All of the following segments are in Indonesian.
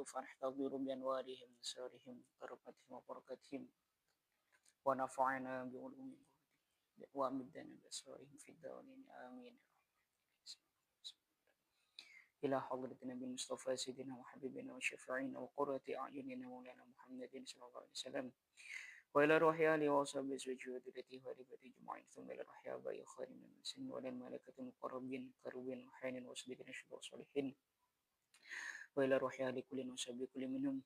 فنحتضر بأنوارهم نسارهم بركتهم وبركتهم ونفعنا بعلومهم وأمدنا بأسرارهم في الدارين آمين. إلى حضرة النبي المصطفى سيدنا وحبيبنا وشفيعنا وقرة أعيننا مولانا محمد صلى الله عليه وسلم وإلى روح آله وصحبه وذريته وربة أجمعين ثم إلى روح آبائي خير من المسلمين وإلى الملائكة المقربين كروبين وحين وصديقين الشهداء والصالحين وإلى روح آل كل وصحبه كل منهم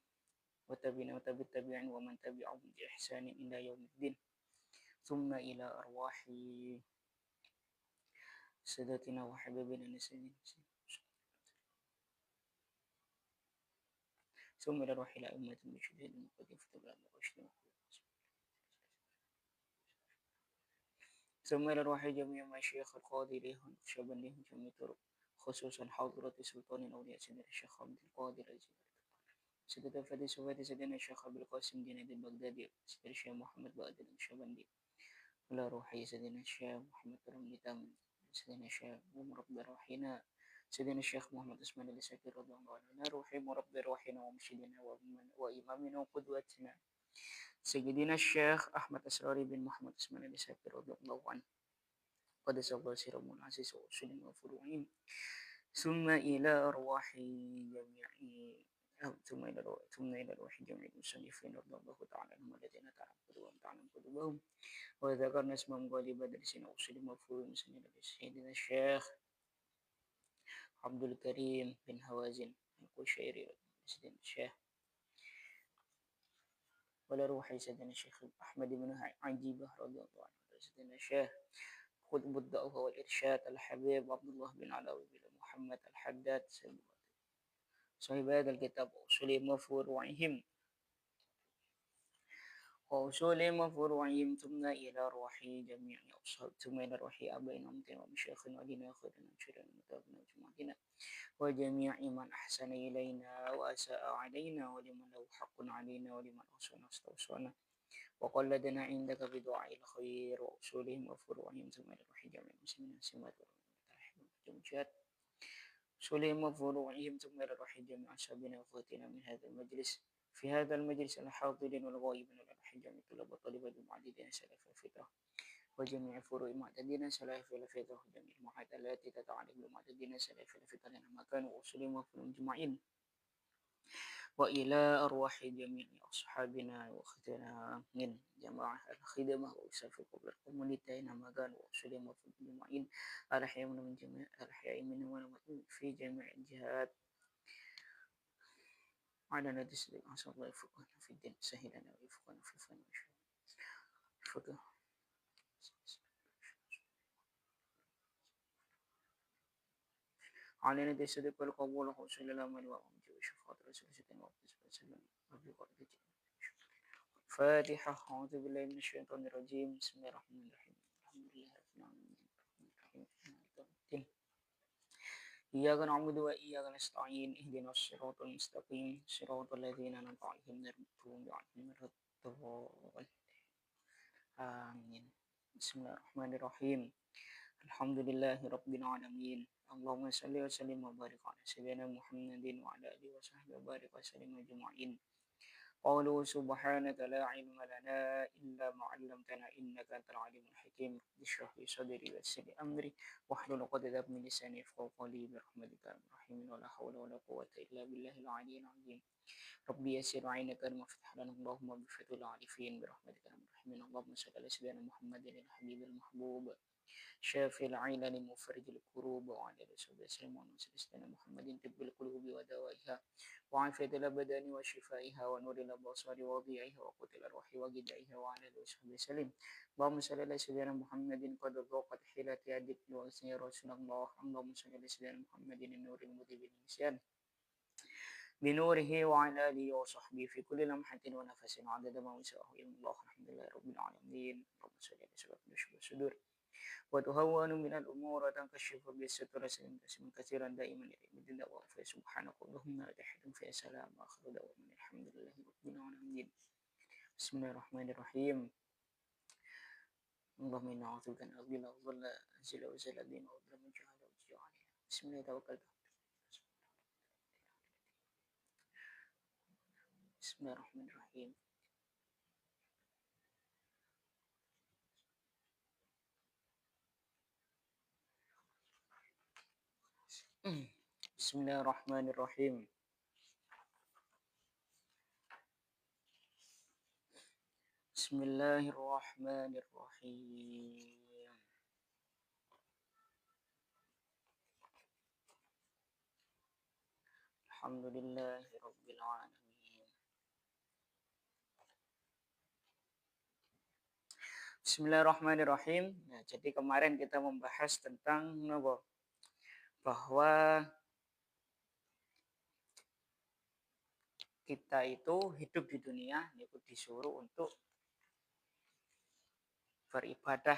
وتابعين وتابع التابعين ومن تبعهم بإحسان إلى يوم الدين ثم إلى أرواح سادتنا وحبيبنا نسينا ثم إلى روح الأئمة المجتهدين المقدمين في تبع الرشد ثم إلى روح جميع مشايخ القادرين ونقشبنديهم جميع طرق خصوصا حضرة سلطان الأولياء سيدنا الشيخ عبد القادر الجيلاني سيدنا الفادي سوادي سيدنا الشيخ أبو القاسم جنيد البغدادي سيدنا الشيخ محمد بادر النقشبندي إلى روحي سيدنا الشيخ محمد رمضان تامن سيدنا الشيخ مربي روحنا سيدنا الشيخ محمد اسماعيل الإسحاقي رضي الله عنه إلى روحي مربي روحنا ومرشدنا وإمامنا وقدوتنا سيدنا الشيخ أحمد أسراري بن محمد اسماعيل الإسحاقي رضي الله عنه قدس الله سيرهم العزيز وأصولهم وفروعهم ثم إلى أرواح جميع ثم إلى روح جميع المصنفين رضي الله تعالى عنهم الذين تعبدوا وامتعنا قلوبهم وذكرنا اسمهم غالبا درسنا وأصولهم وفروعهم سيدنا الشيخ عبد الكريم بن هوازن القشيري سيدنا الشيخ ولروح سيدنا الشيخ أحمد بن عجيبة رضي الله عنه سيدنا الشيخ قطب الدعوة والإرشاد الحبيب عبد الله بن علاوي بن محمد الحداد صاحب هذا الكتاب وأصول مفروعهم ثم إلى روح جميع أصحاب ثم إلى روح آبائنا ومشايخنا ولنا وخيرنا وشرنا ومتابعنا وجماعتنا وجميع من أحسن إلينا وأساء علينا ولمن له حق علينا ولمن أوصانا واستوصانا وقلدنا عندك بدعاء الخير وأصولهم وفروعهم ثم إلى روح جميع المسلمين سمات والمترحمين أصولهم وفروعهم ثم إلى روح جميع أصحابنا وأخواتنا من هذا المجلس في هذا المجلس الحاضرين والغائبين إلى روح جميع طلاب وطالبات المعددين سلف الفطرة وجميع فروع معتدين سلف الفطرة وجميع المعاد التي تتعلق بمعتدين سلف الفطرة لما كانوا أصولهم وفروعهم أجمعين وإلى أرواح جميع أصحابنا وأختنا من جماعة الخدمة وأسف قبل الكومونيتي إنما كانوا وأصولهم وفروعهم أجمعين الأحياء من جميع الأحياء منهم في جميع الجهات على ندس أسأل الله يفقهنا في الدين سهلنا ويفقهنا في الفن والفقه على ندس الصدق والقبول وحسن الأمل وأمجد وشفاعة رسول الله صلى الله عليه وسلم فاتحة أعوذ بالله من الشيطان الرجيم بسم الله الرحمن الرحيم الحمد لله رب العالمين الرحمن الرحيم إياك نعبد وإياك نستعين اهدنا الصراط المستقيم صراط الذين أنعمت عليهم غير المغضوب عليهم ولا الضالين آمين بسم الله الرحمن الرحيم الحمد لله رب العالمين اللهم صل وسلم وبارك على سيدنا محمد وعلى آله وصحبه وبارك وسلم أجمعين قالوا سبحانك لا علم لنا إلا ما علمتنا إنك أنت العليم الحكيم رب اشرح لي صدري ويسر لي أمري واحلل عقدة من لساني يفقهوا قولي برحمتك يا أرحم الراحمين ولا حول ولا قوة إلا بالله العلي العظيم ربي يسر عينك المفتح لنا اللهم بفتح العارفين برحمتك يا أرحم الراحمين اللهم صل على سيدنا محمد الحبيب المحبوب شافي العلل مفرج الكروب وعلى رسول وسلم سيدنا محمد طب القلوب ودوائها وعافية الأبدان وشفائها ونور الأبصار وضيائها وقوت الأرواح وجدائها وعلى آله وصحبه وسلم اللهم صل على سيدنا محمد قد ضاقت حيلة الذكر وأسنى رسول الله اللهم صل على سيدنا محمد النور المذيب للنسيان بنوره وعلى آله وصحبه في كل لمحة ونفس عدد ما وسعه علم الله الحمد لله رب العالمين اللهم صل على سيدنا الصدور وتهون من الأمور وتنكشف بالستر سلم تسليما كثيرا دائما إلى مد الدوام فسبحانك اللهم لا تحد في سلام آخر دوام الحمد لله رب العالمين بسم الله الرحمن الرحيم اللهم إنا أعوذ بك أن أضل وضل أنزل وزل الدين وأضل من جهل وجه علينا بسم الله توكلت Bismillahirrahmanirrahim. Bismillahirrahmanirrahim. Bismillahirrahmanirrahim. Alhamdulillahirabbil alamin. Bismillahirrahmanirrahim. Nah, jadi kemarin kita membahas tentang bahwa kita itu hidup di dunia itu disuruh untuk beribadah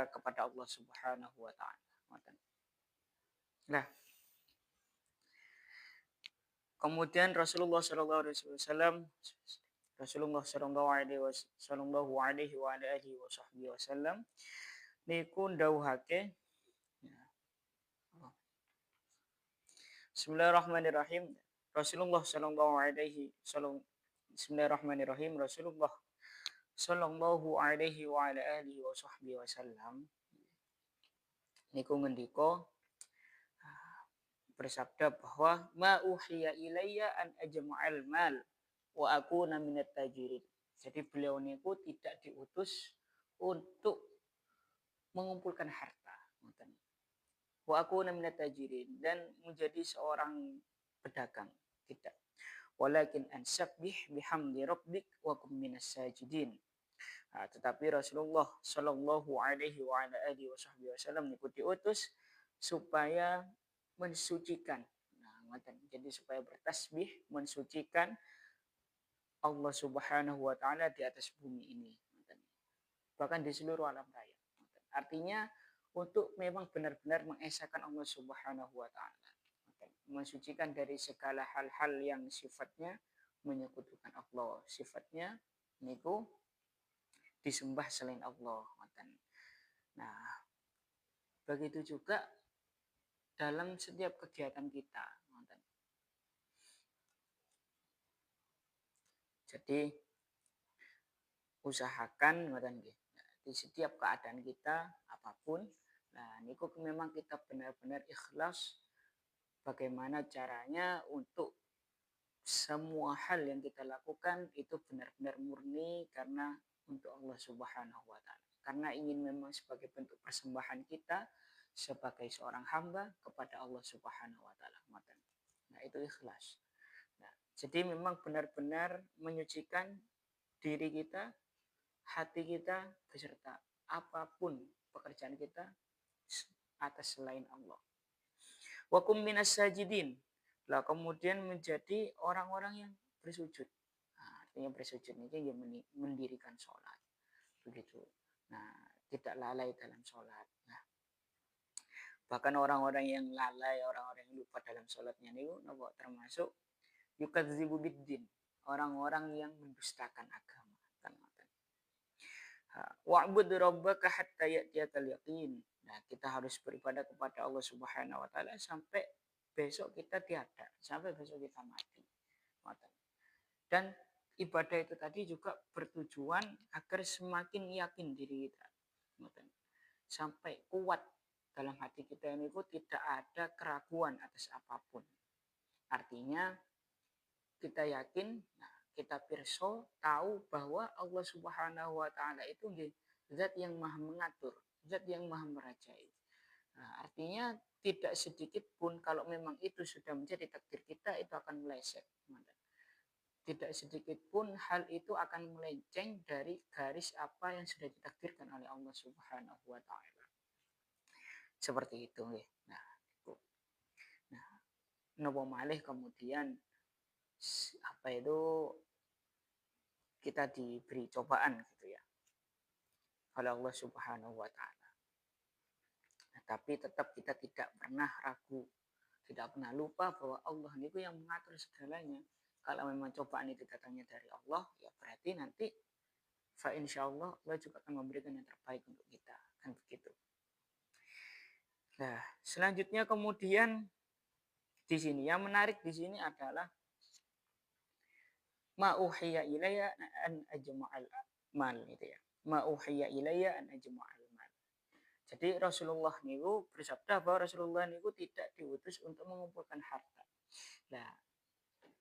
kepada Allah Subhanahu wa taala. Nah, kemudian Rasulullah Shallallahu alaihi wasallam niku ndawuhake Bismillahirrahmanirrahim. Rasulullah Shallallahu alaihi wasallam Bismillahirrahmanirrahim. Rasulullah Shallallahu alaihi wa ala alihi wasallam niku ngendika bersabda bahwa ma uhiya ilayya an ajma'al mal wa akuna minat tajirin. Jadi beliau niku tidak diutus untuk mengumpulkan harta. Wa akuna minat tajirin, dan menjadi seorang pedagang, tidak. Walakin ansabbih bihamdi rabbik wa kum minas sajidin. Nah, tetapi Rasulullah Shallallahu alaihi wa ala alihi wasallam niku diutus supaya mensucikan. Nah, jadi supaya bertasbih mensucikan Allah Subhanahu wa taala di atas bumi ini. Bahkan di seluruh alam raya. Artinya untuk memang benar-benar mengesahkan Allah Subhanahu wa taala. Mensucikan dari segala hal-hal yang sifatnya menyekutukan Allah, sifatnya niku disembah selain Allah. Nah, begitu juga dalam setiap kegiatan kita. Jadi usahakan di setiap keadaan kita apapun, nah niku memang kita benar-benar ikhlas bagaimana caranya untuk semua hal yang kita lakukan itu benar-benar murni karena untuk Allah Subhanahu wa taala. Karena ingin memang sebagai bentuk persembahan kita sebagai seorang hamba kepada Allah Subhanahu wa taala. Nah, itu ikhlas. Nah, jadi memang benar-benar menyucikan diri kita, hati kita beserta apapun pekerjaan kita atas selain Allah. Wa kum minas sajidin. Lah kemudian menjadi orang-orang yang bersujud. Nah, artinya bersujud ini ya mendirikan sholat. Begitu. Nah, tidak lalai dalam sholat. Nah, bahkan orang-orang yang lalai, orang-orang yang lupa dalam sholatnya ini termasuk yukadzibu biddin, orang-orang yang mendustakan agama. Wa'bud rabbaka hatta ya'tiyakal yaqin. Nah, kita harus beribadah kepada Allah Subhanahu wa taala sampai besok kita tiada, sampai besok kita mati. Dan ibadah itu tadi juga bertujuan agar semakin yakin diri kita. Sampai kuat dalam hati kita ini tidak ada keraguan atas apapun. Artinya kita yakin, nah, kita pirso tahu bahwa Allah Subhanahu wa taala itu zat yang maha mengatur, zat yang maha merajai. Nah, artinya tidak sedikit pun kalau memang itu sudah menjadi takdir kita itu akan meleset. Tidak sedikit pun hal itu akan melenceng dari garis apa yang sudah ditakdirkan oleh Allah Subhanahu wa taala. Seperti itu. Nah, nopo malih kemudian apa itu kita diberi cobaan gitu ya oleh Allah Subhanahu wa taala. Nah, tapi tetap kita tidak pernah ragu, tidak pernah lupa bahwa Allah itu yang mengatur segalanya. Kalau memang cobaan itu datangnya dari Allah, ya berarti nanti fa insyaallah Allah juga akan memberikan yang terbaik untuk kita, kan begitu. Nah, selanjutnya kemudian di sini yang menarik di sini adalah ma uhiya ilayya an ajma'al mal gitu ya. Ma uhiya ilayya an ajma'al mal. Jadi Rasulullah niku bersabda bahwa Rasulullah niku tidak diutus untuk mengumpulkan harta. Nah,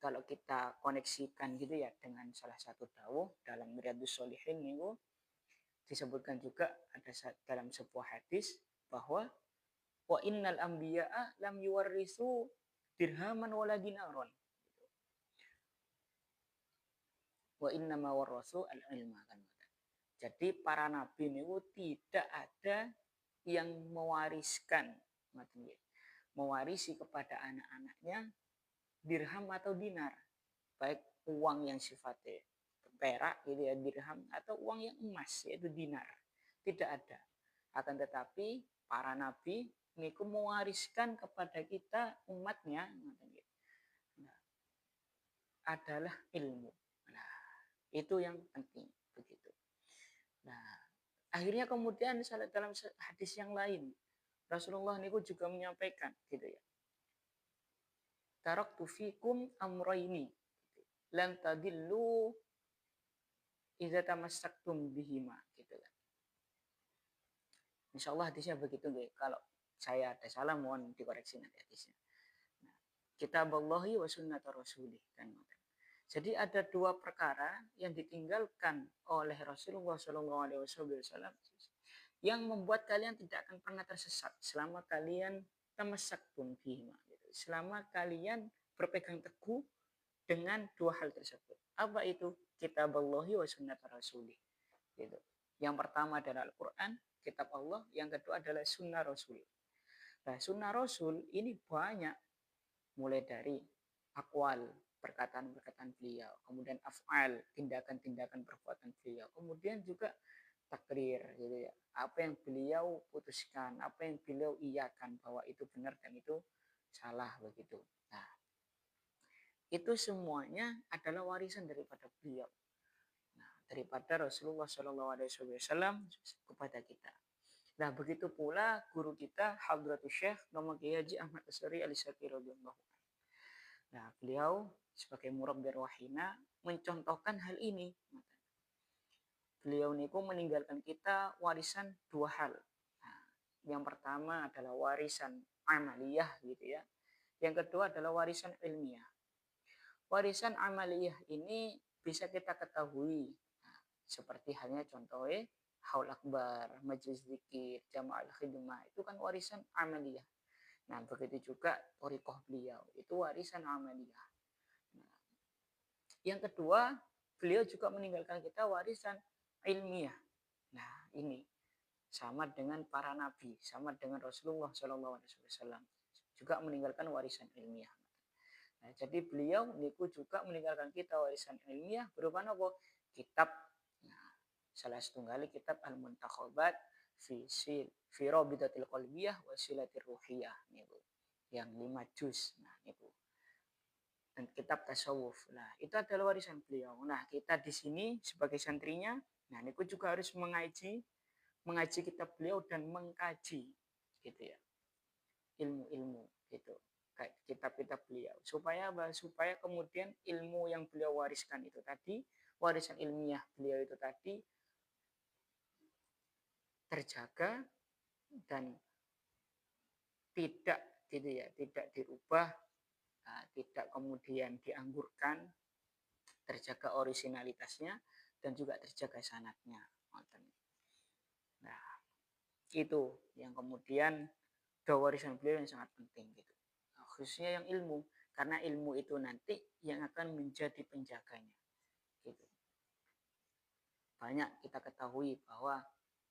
kalau kita koneksikan gitu ya dengan salah satu dawuh dalam Riyadhus Shalihin niku disebutkan juga ada dalam sebuah hadis bahwa wa innal anbiya'a lam yuwarrisu dirhaman wala dinaron. Wa inna ma warasu al-ilma kan. Jadi para nabi niku tidak ada yang mewariskan mewarisi kepada anak-anaknya dirham atau dinar, baik uang yang sifatnya perak gitu ya dirham atau uang yang emas yaitu dinar, tidak ada. Akan tetapi para nabi niku mewariskan kepada kita umatnya nah, adalah ilmu. Nah, itu yang penting begitu. Nah, akhirnya kemudian dalam hadis yang lain Rasulullah niku juga menyampaikan gitu ya. Taraktu fikum amrayni lan tadillu idza tamassaktum bihima gitu kan. Insyaallah hadisnya begitu nggih. Kalau saya ada salah mohon dikoreksi nanti hadisnya. Nah, kitaballahi wa sunnata rasulih kan. Jadi ada dua perkara yang ditinggalkan oleh Rasulullah Shallallahu Alaihi Wasallam yang membuat kalian tidak akan pernah tersesat selama kalian tamassaktum bihima. Gitu. Selama kalian berpegang teguh dengan dua hal tersebut. Apa itu? Kitaballahi wa sunnata rasulih. Gitu. Yang pertama adalah Al-Quran, kitab Allah. Yang kedua adalah sunnah Rasul. Nah, sunnah Rasul ini banyak. Mulai dari akwal, perkataan-perkataan beliau. Kemudian af'al, tindakan-tindakan perbuatan beliau. Kemudian juga takrir. Gitu ya. Apa yang beliau putuskan, apa yang beliau iyakan bahwa itu benar dan itu salah begitu. Nah, itu semuanya adalah warisan daripada beliau. Daripada Rasulullah Shallallahu Alaihi Wasallam kepada kita. Nah begitu pula guru kita Hadratus Syekh Muhammad Kiai Haji Ahmad Asy'ari Al-Syarqi radhiyallahu anhu. Nah beliau sebagai murabbir wahina mencontohkan hal ini. Beliau niku meninggalkan kita warisan dua hal. Nah, yang pertama adalah warisan amaliyah gitu ya. Yang kedua adalah warisan ilmiah. Warisan amaliyah ini bisa kita ketahui seperti halnya contohnya haul akbar, majlis zikir, jamaah khidmah itu kan warisan amaliyah. Nah begitu juga thariqah beliau itu warisan amaliyah. Nah, yang kedua beliau juga meninggalkan kita warisan ilmiah. Nah ini sama dengan para nabi, sama dengan Rasulullah SAW juga meninggalkan warisan ilmiah. Nah, jadi beliau niku juga meninggalkan kita warisan ilmiah berupa apa? Kitab. Nah, salah satu kali kitab Al-Muntakhabat fi Rabidatil Qalbiyah wa Silatir Ruhiyah niku. Yang 5 juz. Nah, niku. Dan kitab tasawuf. Nah, itu adalah warisan beliau. Nah, kita di sini sebagai santrinya, nah niku juga harus mengaji kitab beliau dan mengkaji gitu ya. Ilmu-ilmu gitu. Kitab-kitab beliau supaya kemudian ilmu yang beliau wariskan itu tadi warisan ilmiah beliau itu tadi terjaga dan tidak gitu ya tidak dirubah tidak kemudian dianggurkan terjaga originalitasnya dan juga terjaga sanadnya. Nah itu yang kemudian warisan beliau yang sangat penting gitu. Khususnya yang ilmu karena ilmu itu nanti yang akan menjadi penjaganya gitu. Banyak kita ketahui bahwa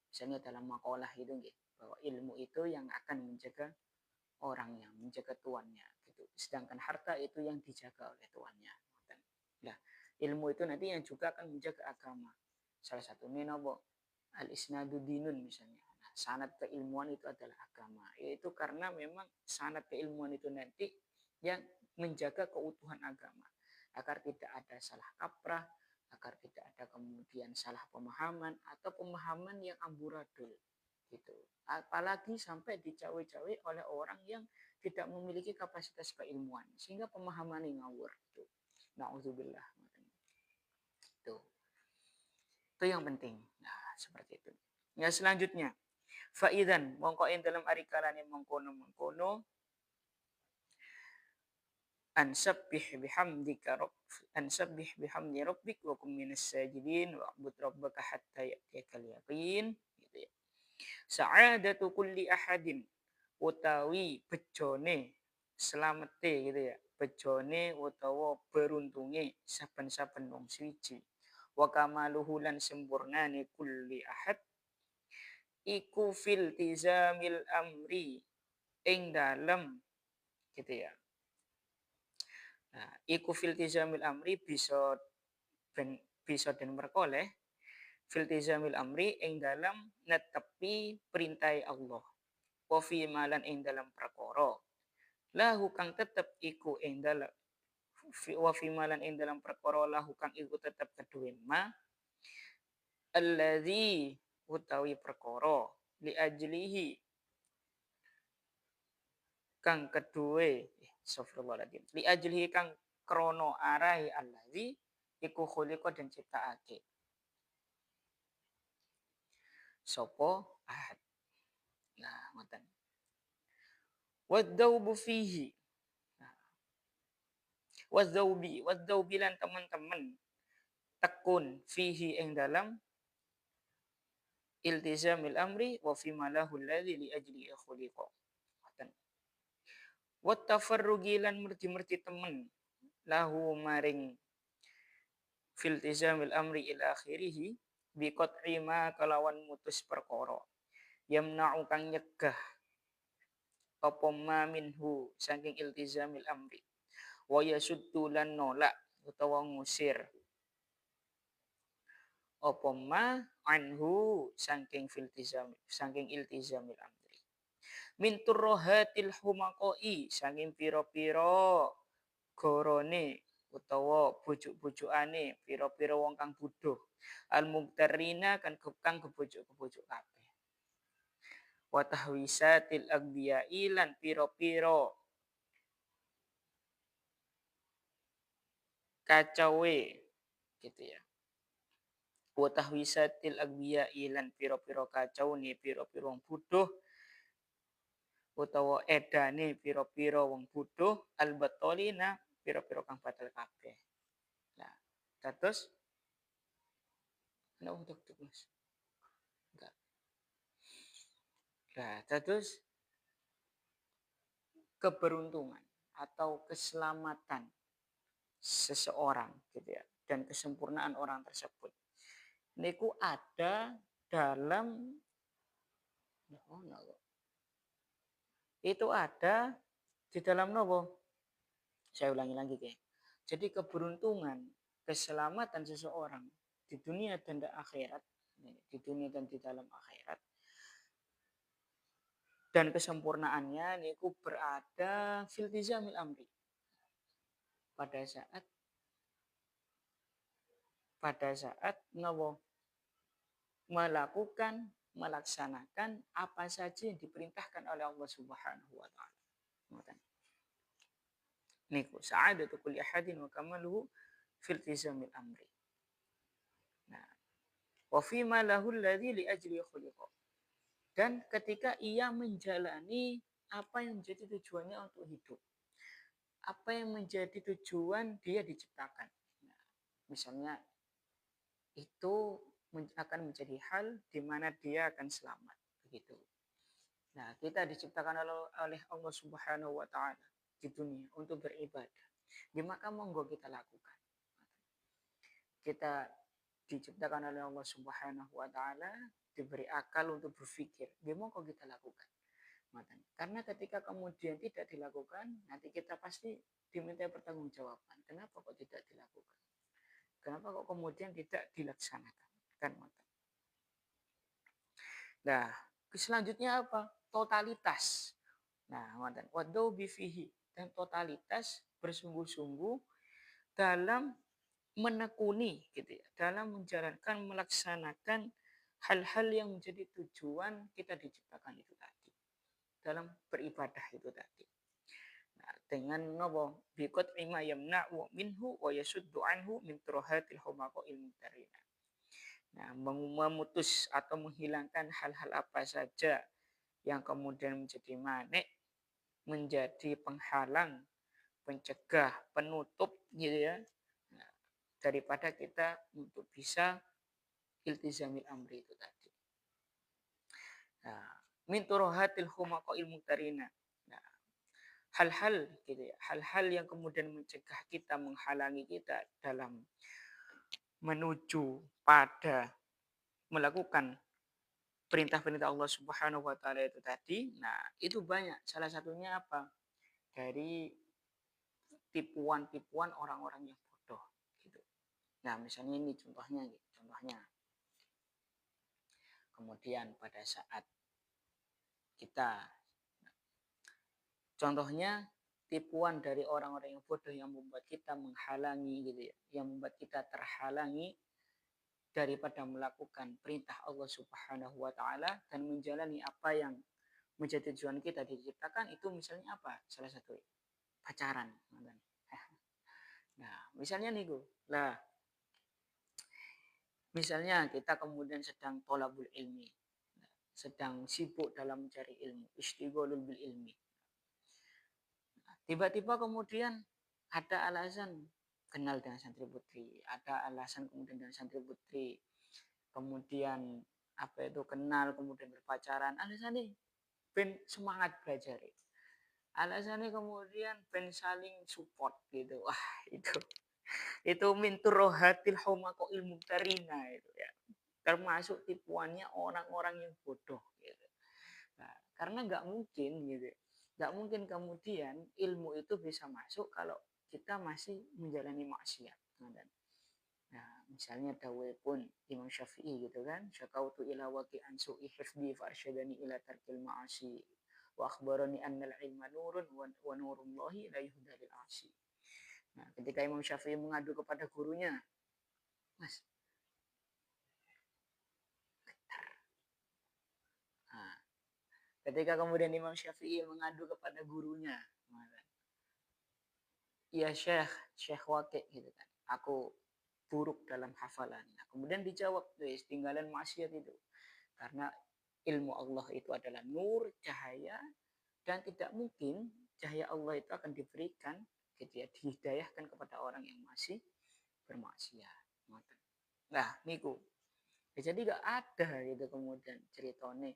misalnya dalam makalah itu gitu, bahwa ilmu itu yang akan menjaga orangnya, menjaga tuannya gitu. Sedangkan harta itu yang dijaga oleh tuannya. Nah, ilmu itu nanti yang juga akan menjaga agama. Salah satunya nopo al-isnadu dinun misalnya. Sanad keilmuan itu adalah agama. Yaitu karena memang sanad keilmuan itu nanti yang menjaga keutuhan agama. Agar tidak ada salah kaprah, agar tidak ada kemudian salah pemahaman atau pemahaman yang amburadul. Gitu. Apalagi sampai dicawe-cawe oleh orang yang tidak memiliki kapasitas keilmuan. Sehingga pemahamannya ngawur. Gitu. Na'udzubillah. Itu. Itu yang penting. Nah, seperti itu. Ya, selanjutnya. Faidan mongko ing dalam ari kalane mengkono ansabbih bihamdi rabbik wa kum minas sajidin wa'bud rabbaka hatta ya'tiyakal yaqin gitu ya. Sa'adatu kulli ahadin utawi bejone selamete gitu ya. Bejone utawa beruntunge saben-saben wong suci. Wa kamaluhu lan sempurnane kulli ahad iku fil tizamil amri ing dalem gitu ya. Nah, iku fil tizamil amri bisa den merkoleh fil tizamil amri ing dalam netepi perintah Allah. Wa fi malan ing dalam perkara. Lahu kang tetep iku ing dalam wa fi malan ing dalam perkara lahu kang iku tetep keduwe ma alladzi utawi perkara li ajlihi kang keduwe astagfirullahaladzim li ajlihi kang krono arahi allazi iku khuliqa dan ciptaake sopo ahad. Nah, ngoten. Wadzaubu fihi. Nah, wadzaubi lan teman-teman tekun fihi ing dalam iltizamil amri wa fi malahu alladzi li ajli khuliqa. Ngoten. Wat tafarrugi lan merti-merti temen lahu maring fil tizamil amri ila akhirih bi qat'i ma kalawan mutus perkara yamna'u kang nyegah apa ma minhu saking iltizamil amri wa yasuddu lan nolak utawa ngusir apa ma anhu saking iltizamil amri min turrahatil humaqai saking pira-pira gorone utawa bujuk-bujukane pira-pira wong kang buduh al mubtarina kan kang kebujuk-kebujuk kabeh wa tahwisatil agbiya'i lan pira-pira kacawe gitu ya wa tahwisatil agbiya'i lan pira-pira kacaune pira-pira wong buduh utawa edane pira-pira wong buduh al batolina pira-pira kang batal kabeh. Nah, terus untuk Mas. Enggak. Nah, terus keberuntungan atau keselamatan seseorang gitu ya dan kesempurnaan orang tersebut. Niku ada dalam itu ada di dalam nopo. Saya ulangi lagi ya. Jadi keberuntungan, keselamatan seseorang di dunia dan di akhirat, di dunia dan di dalam akhirat, dan kesempurnaannya niku berada fil tizamil amri. Pada saat nopo melaksanakan apa saja yang diperintahkan oleh Allah Subhanahu wa taala. Niku sa'adatu kulli ahadin wa kamaluhu fil tizamil amri. Nah, wa fi ma lahu alladhi li ajli khuliqa. Dan ketika ia menjalani apa yang menjadi tujuannya untuk hidup. Apa yang menjadi tujuan dia diciptakan. Nah, misalnya itu akan menjadi hal di mana dia akan selamat begitu. Nah, kita diciptakan oleh Allah Subhanahu wa taala di dunia untuk beribadah. Ya, maka monggo kita lakukan. Kita diciptakan oleh Allah Subhanahu wa taala, diberi akal untuk berpikir. Ya, monggo kita lakukan. Karena ketika kemudian tidak dilakukan, nanti kita pasti diminta pertanggungjawaban. Kenapa kok tidak dilakukan? Kenapa kok kemudian tidak dilaksanakan? Kan nah, selanjutnya apa? Totalitas. Nah, wadau bifihi dan totalitas bersungguh-sungguh dalam menekuni gitu ya, dalam menjalankan melaksanakan hal-hal yang menjadi tujuan kita diciptakan itu tadi. Dalam beribadah itu tadi. Nah, dengan nopo biqat ima yamna'u minhu wa yasuddu anhu min turahatil humaqa'il mumtarina. Nah, memutus atau menghilangkan hal-hal apa saja yang kemudian menjadi manik, menjadi penghalang, pencegah, penutup gitu ya. Nah, daripada kita untuk bisa iltizamil amri itu tadi. Nah, min turahatil humaqa'il mumtarina. Nah, hal-hal gitu ya, hal-hal yang kemudian mencegah kita, menghalangi kita dalam menuju pada melakukan perintah-perintah Allah Subhanahu wa taala itu tadi. Nah, itu banyak. Salah satunya apa? Dari tipuan-tipuan orang-orang yang bodoh gitu. Nah, misalnya ini contohnya gitu. Contohnya kemudian pada saat kita contohnya tipuan dari orang-orang yang bodoh yang membuat kita menghalangi gitu ya, yang membuat kita terhalangi daripada melakukan perintah Allah Subhanahu wa taala dan menjalani apa yang menjadi tujuan kita diciptakan itu misalnya apa? Salah satu pacaran. Nah, misalnya nih gue. Lah, misalnya kita kemudian sedang tolabul ilmi, sedang sibuk dalam mencari ilmu, istigholul bil ilmi. Tiba-tiba kemudian ada alasan kenal dengan santri putri, ada alasan kemudian dengan santri putri, kemudian apa itu kenal, kemudian berpacaran, alasannya ben semangat belajar, alasannya kemudian ben saling support gitu, wah itu minturohatil homako ilmu tarina itu ya, termasuk tipuannya orang-orang yang bodoh gitu. Nah, karena nggak mungkin gitu, nggak mungkin kemudian ilmu itu bisa masuk kalau kita masih menjalani maksiat. Nah, misalnya dawe pun Imam Syafi'i gitu kan, syakautu ila waqi'an su'i hifdi fa arsyadani ila tarkil ma'asi wa akhbarani annal ilma nurun wa nurullahi la yuhda lil asi. Nah, ketika Imam Syafi'i mengadu kepada gurunya, Mas, nah, ketika kemudian Imam Syafi'i mengadu kepada gurunya, ya Syekh Waqi gitu kan, aku buruk dalam hafalan. Nah, kemudian dijawab, tinggalan maksiat itu. Karena ilmu Allah itu adalah nur, cahaya, dan tidak mungkin cahaya Allah itu akan diberikan, gitu ya, dihidayahkan kepada orang yang masih bermaksiat. Nah, niku. Ya, jadi gak ada gitu kemudian ceritanya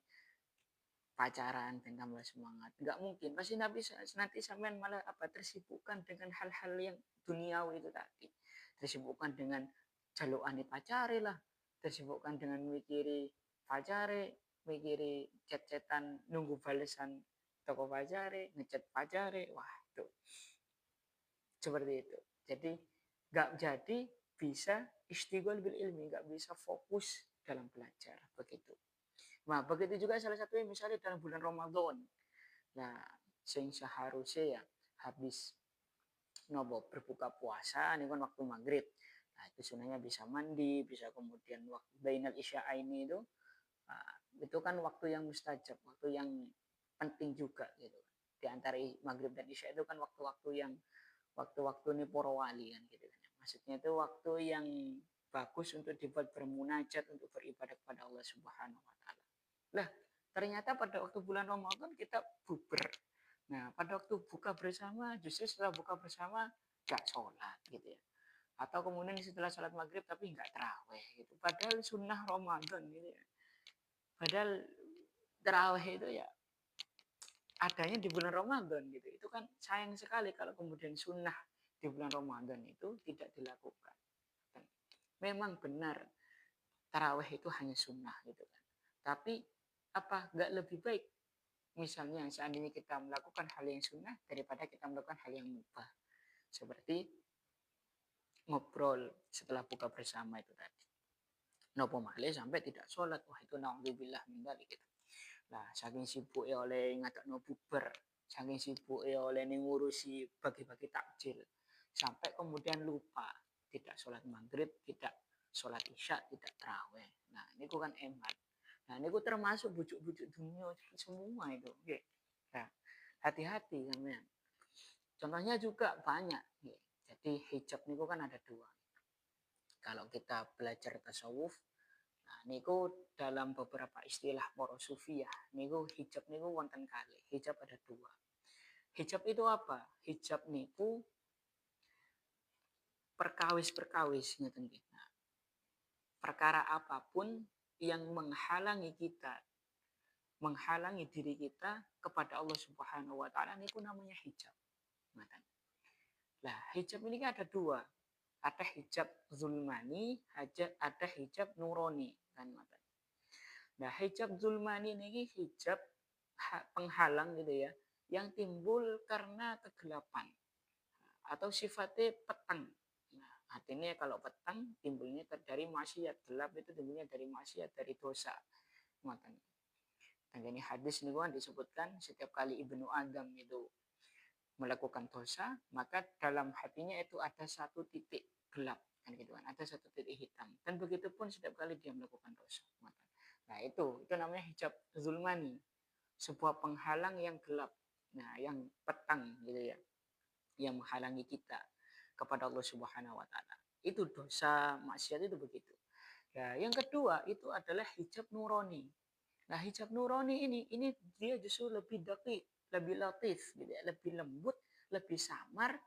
pacaran dan tambah semangat, nggak mungkin, pasti nanti sampean malah apa tersibukkan dengan hal-hal yang duniawi itu tadi, tersibukkan dengan jaluan pacare lah, tersibukkan dengan mikiri pacare, mikiri chat-chatan nunggu balesan toko pacare, ngechat pacare, wah tuh seperti itu. Jadi nggak jadi bisa istighol bil ilmi, nggak bisa fokus dalam belajar begitu. Nah, begitu juga salah satunya misalnya dalam bulan Ramadan. Nah, sing seharusnya ya habis nobo berbuka puasa ini kan waktu maghrib. Nah, itu sunahnya bisa mandi, bisa kemudian waktu bainal isya ini itu itu kan waktu yang mustajab, waktu yang penting juga gitu. Di antara maghrib dan isya itu kan waktu-waktu yang waktu-waktu ini poro wali kan gitu kan. Maksudnya itu waktu yang bagus untuk dibuat bermunajat, untuk beribadah kepada Allah Subhanahu wa taala. Lah, ternyata pada waktu bulan Ramadan kita buber. Nah, pada waktu buka bersama, justru setelah buka bersama gak sholat gitu ya. Atau kemudian setelah sholat maghrib tapi nggak terawih gitu. Padahal sunnah Ramadan gitu ya. Padahal terawih itu ya adanya di bulan Ramadan gitu. Itu kan sayang sekali kalau kemudian sunnah di bulan Ramadan itu tidak dilakukan. Dan memang benar tarawih itu hanya sunnah gitu kan. Tapi apa nggak lebih baik misalnya seandainya kita melakukan hal yang sunnah daripada kita melakukan hal yang mubah, seperti ngobrol setelah buka bersama itu tadi. Nopo malih sampai tidak sholat, wah itu naudzubillah min dzalik gitu. Nah, saking sibuk ya oleh ngatakno buber, saking sibuk ya oleh ngurusi bagi-bagi takjil, sampai kemudian lupa tidak sholat maghrib, tidak sholat isya, tidak terawih. Nah, ini kan emat. Nah, ini termasuk bujuk-bujuk dunia semua itu. Nah, hati-hati sampean. Contohnya juga banyak. Jadi hijab niku kan ada dua. Kalau kita belajar tasawuf, nah niku dalam beberapa istilah para sufiyah, niku hijab niku wonten kali. Hijab ada dua. Hijab itu apa? Hijab niku perkawis-perkawis ngeten nggih. Nah, perkara apapun yang menghalangi kita, menghalangi diri kita kepada Allah Subhanahu wa taala niku namanya hijab. Nah, hijab ini kan ada dua. Ada hijab zulmani, ada hijab nuroni kan mata. Nah, hijab zulmani ini hijab penghalang gitu ya, yang timbul karena kegelapan atau sifatnya petang. Nah, artinya kalau petang timbulnya dari maksiat, gelap itu timbulnya dari maksiat, dari dosa. Makanya. Dan ini hadis ini kan disebutkan setiap kali Ibnu Adam itu melakukan dosa, maka dalam hatinya itu ada satu titik gelap, kan gitu kan, ada satu titik hitam. Dan begitu pun setiap kali dia melakukan dosa. Nah itu namanya hijab zulmani, sebuah penghalang yang gelap, nah yang petang gitu ya, yang menghalangi kita kepada Allah Subhanahu Wa Taala. Itu dosa maksiat itu begitu. Nah yang kedua itu adalah hijab nuroni. Nah hijab nuroni ini dia justru lebih dakik, lebih latif, gitu ya, lebih lembut, lebih samar,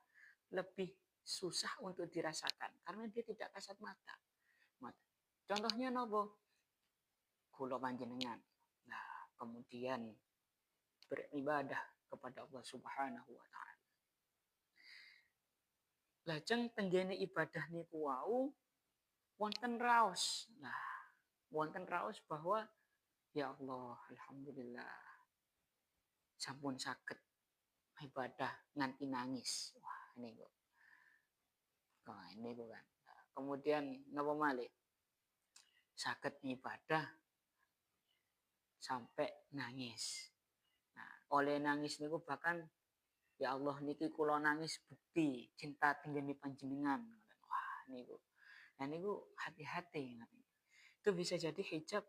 lebih susah untuk dirasakan karena dia tidak kasat mata. Contohnya nopo? Kula panjenengan. Nah, kemudian beribadah kepada Allah Subhanahu wa taala. Lajeng tenggene ibadah niku wau wonten raos. Nah, wonten raos bahwa ya Allah, alhamdulillah sampun saged ibadah nganti nangis. Wah, ini kok. Wah, ini bukan. Nah, kemudian napa malih? Saged ibadah sampai nangis. Nah, oleh nangis niku bahkan ya Allah niki kula nangis bukti cinta tenggene panjenengan. Wah, niku. Nah, niku hati-hati. Itu bisa jadi hijab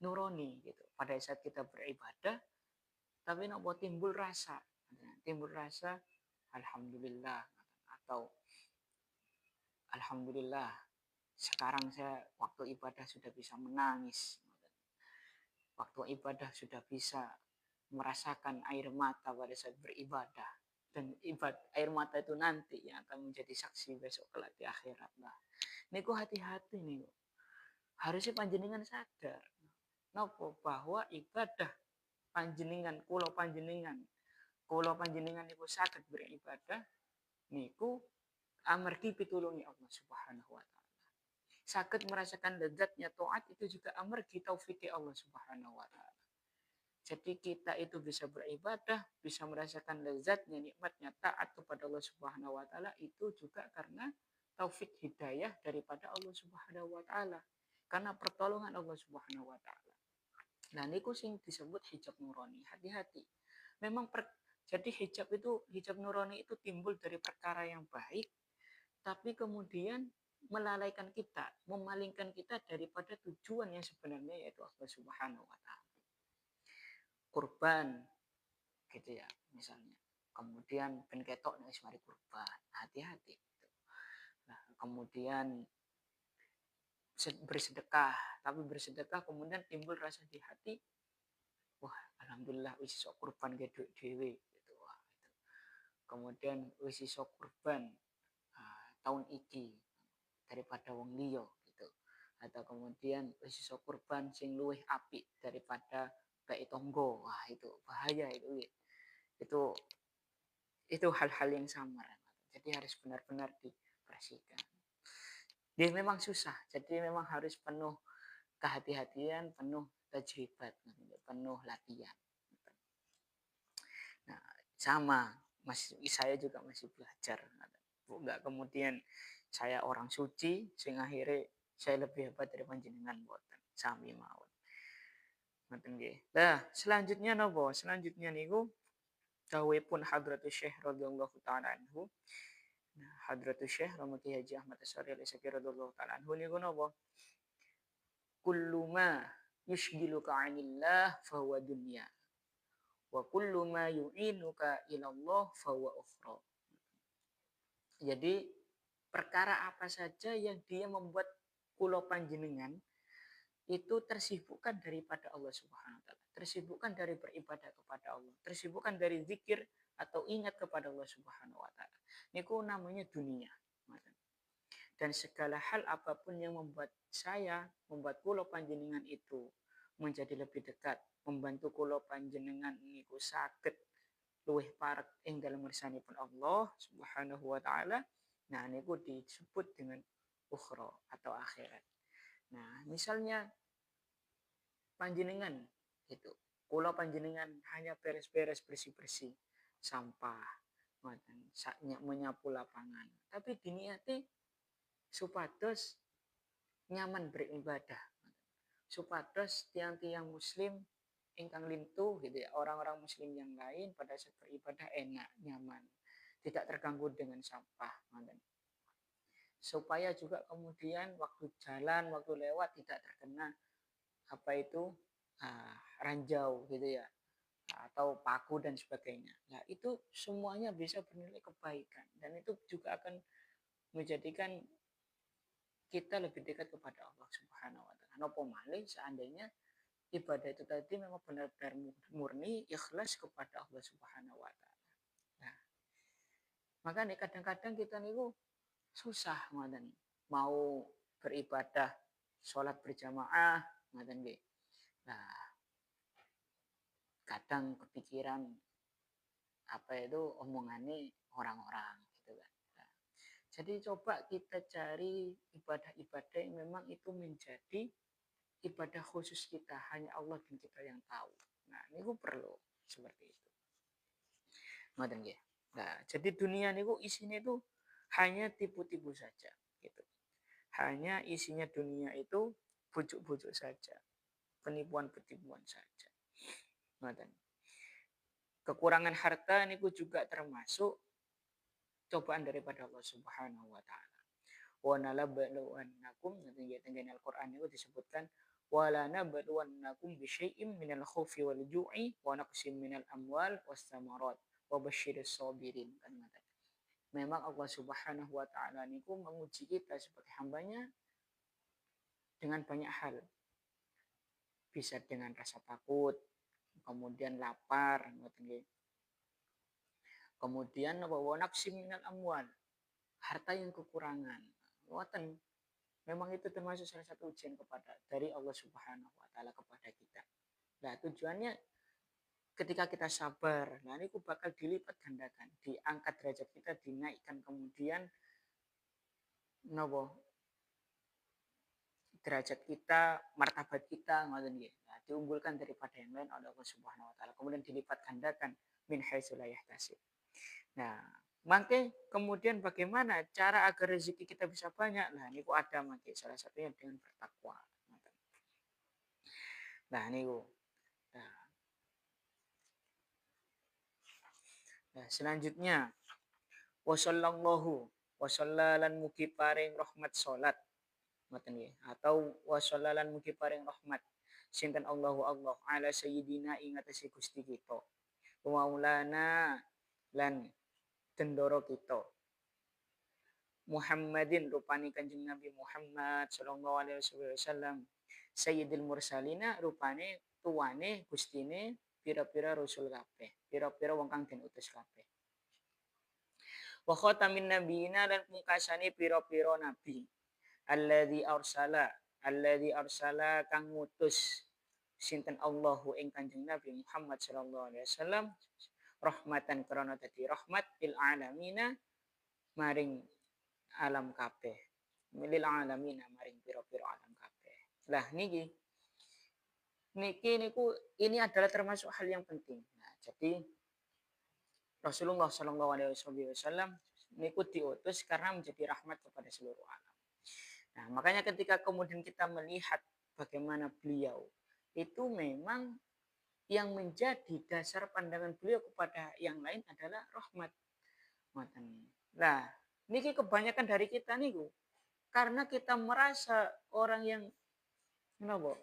nuroni gitu. Pada saat kita beribadah tapi nopo timbul rasa. Timbul rasa alhamdulillah atau alhamdulillah sekarang saya waktu ibadah sudah bisa menangis. Waktu ibadah sudah bisa merasakan air mata pada saat beribadah. Dan air mata itu nanti yang akan menjadi saksi besok kelak di akhirat. Nah, niku hati-hati nih. Harusnya panjenengan sadar. Nopo bahwa ibadah panjenengan, kulo panjenengan niku saged beribadah niku amargi pitulungi Allah Subhanahu wa taala. Saged merasakan lezatnya taat itu juga amargi taufiki Allah Subhanahu wa taala. Jadi kita itu bisa beribadah, bisa merasakan lezatnya, nikmatnya taat kepada Allah Subhanahu wa taala itu juga karena taufik hidayah daripada Allah Subhanahu wa taala. Karena pertolongan Allah Subhanahu wa taala. Nah, niku sing disebut hijab nurani. Hati-hati. Memang jadi hijab nurani itu timbul dari perkara yang baik, tapi kemudian melalaikan kita, memalingkan kita daripada tujuan yang sebenarnya yaitu Allah Subhanahu wa taala. Kurban gitu ya misalnya, kemudian ben ketok nek mari kurban, hati-hati gitu. Nah, kemudian bersedekah, tapi bersedekah kemudian timbul rasa di hati, wah alhamdulillah wis iso kurban ge dhuwit dhewe gitu. Wah, itu. Kemudian wis iso kurban tahun iki daripada wong liya gitu. Atau kemudian wis iso kurban sing luwih apik daripada baik tonggo. Wah, itu bahaya itu. Itu hal-hal yang samar. Jadi harus benar-benar diperhatikan. Dia memang susah, jadi memang harus penuh kehati-hatian, penuh tajribat, penuh latihan. Nah, sama, saya juga masih belajar. Enggak kemudian saya orang suci, sehingga akhirnya saya lebih hebat dari panjenengan boten. Sami mawon. Nah, selanjutnya nopo? Selanjutnya niku dawuhipun Hadratus Syekh radhiyallahu taala anhu. Nah, Hadratus Syekh Ramati Haji Ahmad Asy'ari al-Sakir radhiyallahu taala anhu niku napa? Kullu ma yushghiluka 'anillah fa huwa dunya. Wa kullu ma yu'inuka ila Allah fa huwa ukhra. Jadi perkara apa saja yang dia membuat kula panjenengan itu tersibukkan daripada Allah Subhanahu wa taala, tersibukkan dari beribadah kepada Allah, tersibukkan dari zikir atau ingat kepada Allah Subhanahu wa taala. Niku namanya dunia. Dan segala hal apapun yang membuat saya, membuat kula panjenengan itu menjadi lebih dekat, membantu kula panjenengan niku saged luwih parek ing dalem ngersanipun Allah Subhanahu wa taala. Nah, niku disebut dengan ukhra atau akhirat. Nah, misalnya panjenengan gitu. Kula panjenengan hanya beres-beres bersih-bersih sampah, ngoten, menyapu lapangan. Tapi diniati supados nyaman beribadah, supados tiang-tiang muslim ingkang lintuh gitu ya, orang-orang muslim yang lain pada saat beribadah enak, nyaman, tidak terganggu dengan sampah, supaya juga kemudian waktu jalan, waktu lewat tidak terkena apa itu ranjau gitu ya, atau paku dan sebagainya. Nah, itu semuanya bisa bernilai kebaikan dan itu juga akan menjadikan kita lebih dekat kepada Allah Subhanahu wa taala. Nopo malih seandainya ibadah itu tadi memang benar-benar murni ikhlas kepada Allah Subhanahu wa taala. Nah, makanya kadang-kadang kita niku susah ngoten. Mau beribadah sholat berjamaah ngoten nggih. Nah, kadang kepikiran apa itu omongannya orang-orang gitu kan. Nah, jadi coba kita cari ibadah-ibadah yang memang itu menjadi ibadah khusus kita, hanya Allah dan kita yang tahu. Nah, ini perlu seperti itu. Ngoten nggih. Nah, jadi dunia niku isinya itu hanya tipu-tipu saja gitu. Hanya isinya dunia itu bujuk-bujuk saja, penipuan-penipuan saja. Ngoten. Kekurangan harta niku juga termasuk cobaan daripada Allah Subhanahu wa taala. Wa nalabluwannakum nanti tengene Al-Qur'an itu disebutkan wala nabluwannakum bi syai'im minal khaufi wal ju'i wa naqsim minal amwal was samarat wa basyiris sabirin kan ngaten. Memang Allah Subhanahu wa taala niku menguji kita sebagai hambanya dengan banyak hal. Bisa dengan rasa takut, kemudian lapar, ngoten nggih. Kemudian wa naqsim minal amwal, harta yang kekurangan. Ngoten. Memang itu termasuk salah satu ujian kepada dari Allah Subhanahu wa taala kepada kita. Nah, tujuannya ketika kita sabar, nah ini bakal dilipat gandakan, diangkat derajat kita, dinaikkan kemudian nopo derajat kita, martabat kita ngoten nggih. Nah, diunggulkan daripada yang lain oleh Allah Subhanahu wa taala. Kemudian dilipat gandakan min haitsu la yahtasib. Nah, mangke kemudian bagaimana cara agar rezeki kita bisa banyak? Nah, niku ada mangke salah satunya dengan bertakwa. Nah, niku. Nah, selanjutnya wasallallahu wasallalan mugi paring rahmat salat ngoten nggih atau wasallalan mugi paring rahmat sinten Allahu Allah ala sayyidina ing atase Gusti kita maulana lan dendoro kita Muhammadin rupani Kanjeng Nabi Muhammad sallallahu alaihi wasallam sayyidil mursalina rupane tuane gustine pira-pira rasul kabeh pira-pira wong kang den utus kabeh wa khatamin nabiyina lan pungkasane pira-pira nabi alladzi arsala kang ngutus sinten Allahu ing Kanjeng Nabi Muhammad sallallahu alaihi wasallam rahmatan krana dadi rahmat lil alamina maring alam kabeh lil alamina maring pira-pira alam kabeh. Lah niku ini adalah termasuk hal yang penting. Nah, jadi Rasulullah Shallallahu Alaihi Wasallam niku diutus karena menjadi rahmat kepada seluruh alam. Nah, makanya ketika kemudian kita melihat bagaimana beliau itu memang yang menjadi dasar pandangan beliau kepada yang lain adalah rahmat. Nah, niki kebanyakan dari kita niku karena kita merasa orang yang menapa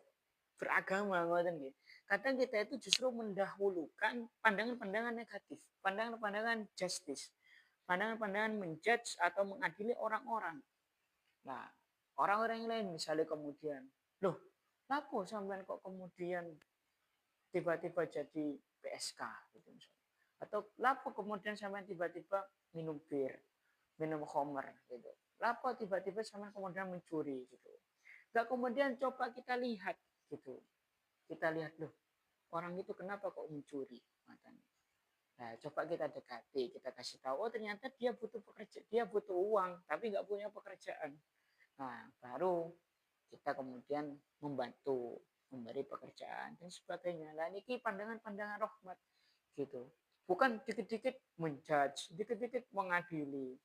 beragama ngoten nggih. Kadang kita itu justru mendahulukan pandangan-pandangan negatif, pandangan-pandangan justice, pandangan-pandangan menjudge atau mengadili orang-orang. Nah, orang-orang yang lain misalnya kemudian, loh, lapo sampean kok kemudian tiba-tiba jadi PSK gitu misalnya. Atau lapo kemudian sampean tiba-tiba minum bir, minum khamr gitu. Lapo tiba-tiba sampean kemudian mencuri gitu. Gak kemudian coba kita lihat gitu. Kita lihat loh, orang itu kenapa kok mencuri matanya. Nah, coba kita dekati, kita kasih tahu, oh ternyata dia butuh pekerja, dia butuh uang, tapi nggak punya pekerjaan. Nah, baru kita kemudian membantu, memberi pekerjaan dan sebagainya. Nah, ini pandangan-pandangan rahmat gitu. Bukan dikit-dikit menjudge, dikit-dikit mengadili.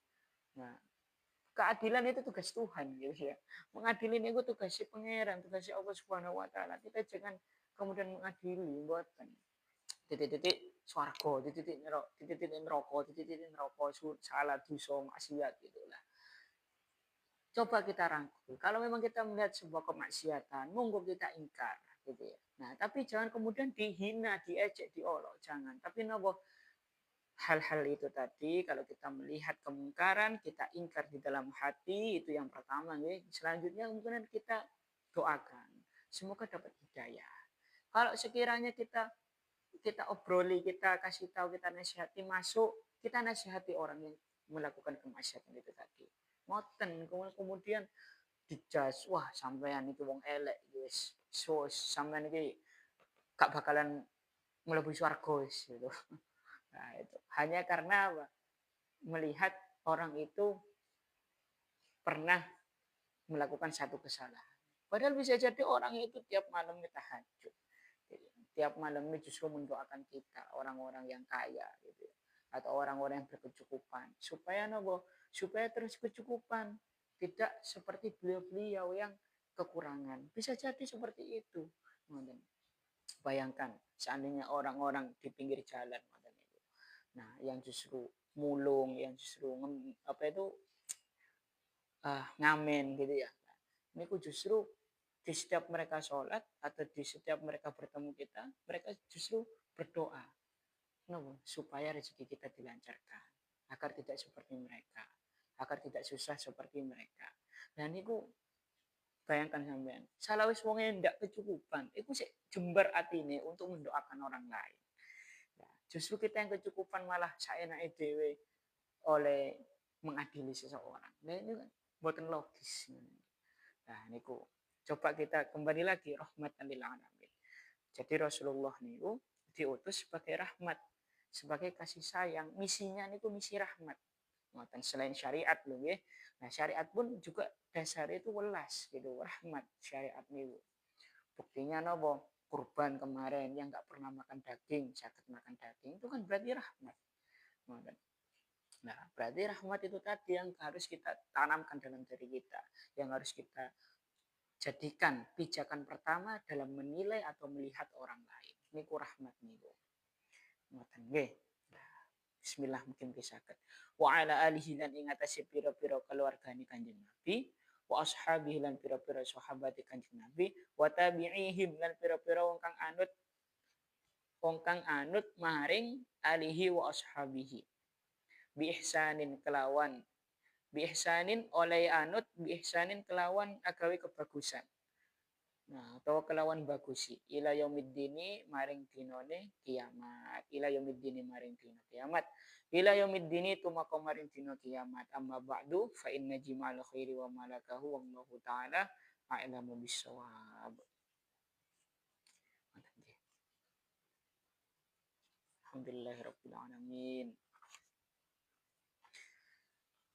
Nah, keadilan itu tugas Tuhan gitu ya. Mengadili itu tugas si pangeran, tugas si Allah Subhanahu wa taala. Kita jangan kemudian mengadili, buatan titik-titik swarga, titik-titik neraka, salah dosa maksiat gitu lah. Coba kita rangkul. Kalau memang kita melihat sebuah kemaksiatan, monggo kita ingkar gitu ya. Nah, tapi jangan kemudian dihina, diejek, diolok, jangan. Tapi nopo hal-hal itu tadi kalau kita melihat kemungkaran, kita ingkar di dalam hati, itu yang pertama ya. Selanjutnya mungkin kita doakan semoga dapat hidayah. Kalau sekiranya kita obroli, kita kasih tahu, kita nasihati masuk, kita nasihati orang yang melakukan kemaksiatan itu tadi. Ngoten kemudian dijas, wah sampean itu wong elek guys. So sampean iki gak bakalan mlebu swarga gitu. Nah, itu hanya karena apa? Melihat orang itu pernah melakukan satu kesalahan. Padahal bisa jadi orang itu tiap malamnya tahajud. Tiap malamnya justru mendoakan kita, orang-orang yang kaya gitu. Atau orang-orang yang berkecukupan. Supaya nopo? Supaya terus kecukupan. Tidak seperti beliau-beliau yang kekurangan. Bisa jadi seperti itu. Bayangkan seandainya orang-orang di pinggir jalan. Nah, yang justru mulung, yang justru apa itu ngamen gitu ya. Ini justru di setiap mereka sholat atau di setiap mereka bertemu kita, mereka justru berdoa supaya rezeki kita dilancarkan, agar tidak seperti mereka, agar tidak susah seperti mereka. Dan itu bayangkan sampean, salah wis wong ndak kecukupan, itu sih jembar atine untuk mendoakan orang lain. Nah, justru kita yang kecukupan malah saenake dhewe oleh mengadili seseorang. Nah, ini kan buatan logis. Nah, niku coba kita kembali lagi rahmatan lil alamin. Jadi Rasulullah niku diutus sebagai rahmat, sebagai kasih sayang. Misinya niku misi rahmat. Ngoten selain syariat loh ya. Nah, syariat pun juga dasar itu welas gitu, rahmat syariat niku. Buktinya nopo? Kurban kemarin yang nggak pernah makan daging, sakit makan daging itu kan berarti rahmat. Nah, berarti rahmat itu tadi yang harus kita tanamkan dalam diri kita, yang harus kita jadikan pijakan pertama dalam menilai atau melihat orang lain. Niku rahmat niku. Ngoten nggih. Bismillah mungkin kisahkan. Wa ala alihi lan ing atase pira-pira keluargane Kanjeng Nabi, wa ashabihi lan pira-pira sahabat Kanjeng Nabi, wa tabi'ihim lan pira-pira wong kang anut maring alihi wa ashabihi. Bi ihsanin kelawan bi ihsanin oleh anut bi ihsanin kelawan agawe kebagusan. Nah, atau kelawan bagusi ila yaumiddini maring dinone kiamat. Ila yaumiddini maring dino kiamat. Ila yaumiddini tumaka maring dino kiamat. Amma ba'du fa inna jimal khairi wa malakahu wallahu ta'ala a'lamu bissawab. Alhamdulillahirabbil alamin.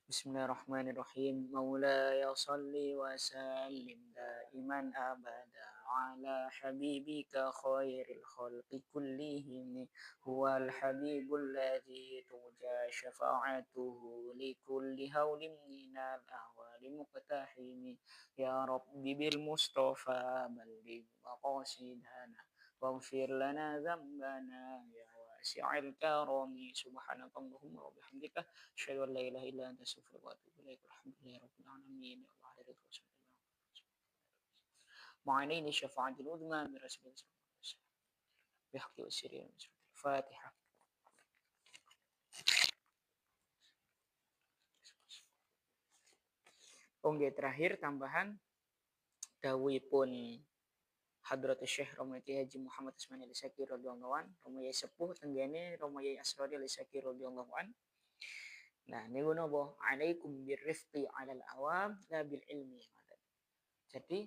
Bismillahirrahmanirrahim. Maulaya salli wa sallim daiman abada ala habibika khairil khalqi kullihim huwal habibul ladzi tuja syafa'atuhu li kulli hawlim minal ahwali muqtahimi ya rabbi bil mustafa balligh maqasidana waghfir lana dzambana ya wasi'al karami subhanakallahumma wa bihamdika asyhadu an la ilaha illa anta astaghfiruka wa atubu ilaik. Alhamdulillahirabbil alamin. Ya Allah ridha wasallallahu. Ma'ani syafa'atul udma min rasulillah sallallahu alaihi wasallam. Bihaqqi wasirina. Al-Fatihah. terakhir tambahan dawuhipun Hadratus Syekh Romo Kiai Haji Muhammad Ismail Al-Saki radhiyallahu an, Romo Yai Sepuh tenggene Romo Yai Asrori Al-Saki radhiyallahu an. Nah, niku napa? Alaikum birrifqi 'alal awam la bil ilmi. Jadi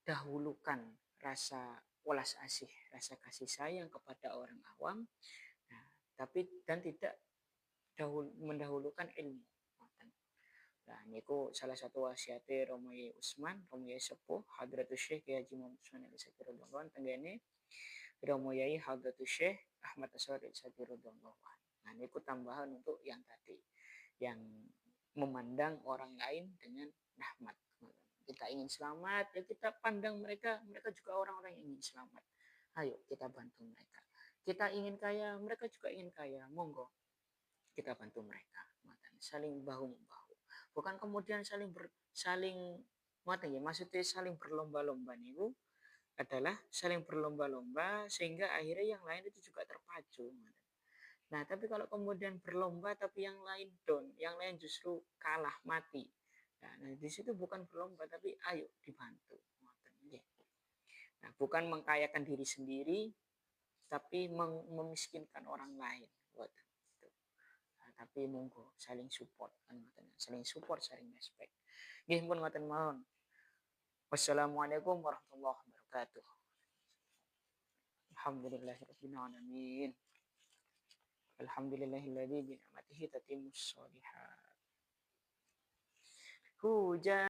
dahulukan rasa welas asih, rasa kasih sayang kepada orang awam, nah, tapi dan tidak mendahulukan ilmu. Nah, niku salah satu wasiate Romo Yai Usman, Romo Yai Sepuh, Hadratus Syekh Kiai Haji Muhammad Usman Al-Saki radhiyallahu an tenggene Romo Yai Hadratus Syekh Ahmad Asrori Al-Saki radhiyallahu an. Nah, niku tambahan untuk yang tadi, yang memandang orang lain dengan rahmat. Kita ingin selamat, ya kita pandang mereka, mereka juga orang-orang yang ingin selamat. Ayo kita bantu mereka. Kita ingin kaya, mereka juga ingin kaya. Monggo kita bantu mereka. Saling bahu membahu. Bukan kemudian maksudnya saling berlomba-lomba niku adalah saling berlomba-lomba sehingga akhirnya yang lain itu juga terpacu. Nah, tapi kalau kemudian berlomba tapi yang lain down, yang lain justru kalah mati. Nah, di situ bukan berlomba tapi ayo dibantu. Nah, bukan mengkayakan diri sendiri tapi memiskinkan orang lain. Tapi monggo saling support saling respect. Nggih pun ngoten mawon. Wassalamualaikum warahmatullahi wabarakatuh. Alhamdulillahirabbil alamin. Alhamdulillahilladzi bi ni'matihi tatimmus shalihat. Hujan